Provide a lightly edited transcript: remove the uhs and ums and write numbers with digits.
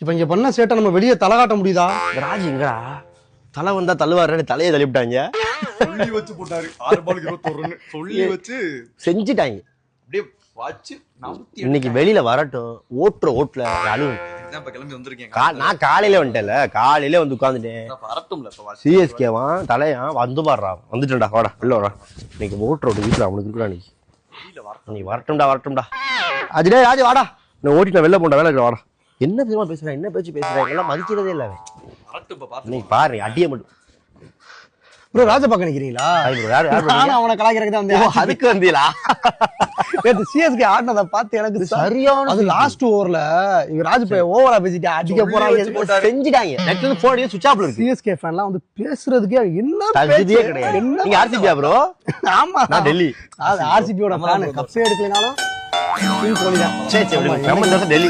இப்ப இங்க பண்ண சேட்டை நம்ம வெளியே தலை காட்ட முடியுதா? ராஜ் எங்கடா? தலை வந்தா தள்ளுவாரு, தலையை தள்ளிவிட்டாங்க. சொல்லி வச்சு போட்டாரு 6 பால் 21 ரன் சொல்லி வச்சு செஞ்சுட்டாங்க. அப்படியே வாட்ச் இன்னைக்கு வெளியில வரட்டும், ஓட்டுல அழுவும். இப்ப கிளம்பி வந்திருக்கேன். நான் காலையில வந்துட்டேன்ல, காலையில வந்து உட்காந்துட்டேன். வரட்டும்ல இப்ப வாட்ச். சிஎஸ்கேவான் தலையான் வந்து பாடுறா, வந்துட்டா வாடா வெளில வரா. இன்னைக்கு ஓட்டுறோட வீட்டுல அவனுக்கு இருக்கா நீ வரட்டும்டா. அஜிடே ராஜு வாடா, நான் ஓட்டிட்டு வெளில போண்டா, வேலை வாடா. என்ன தெரியுமா பேசுறேன், என்ன பேச்சு பேசுறேன், எல்லாம் மதிக்கிறதே இல்லை. நீ பாரு அடிய மட்டும். ப்ரோ ராஜ பாக்க நிக்கிறீங்களா? அவனை கலாய்க்கிறதுக்கு தான் வந்தேன். அதுக்கு வந்தீங்களா? சிஎஸ்கே ஆடினதை பார்த்து எனக்கு சரியான அது லாஸ்ட் ஓவர்ல இவங்க ராஜ் ஓவரா பேசிட்டு அடிக்க போறாங்க, செஞ்சுட்டாங்க. நெட்ல போன் சுவிட்ச் ஆஃப்ல இருக்கு. சிஎஸ்கே ஃபேன்லாம் வந்து பேசுறதுக்கே என்ன தகுதியே கிடையாது. நீங்க ஆர்சிபியா ப்ரோ? ஆமா, நான் டெல்லி. அது ஆர்சிபியோட ஃபேன். கப்பே எடுக்கலனாலும் சரி டெல்லி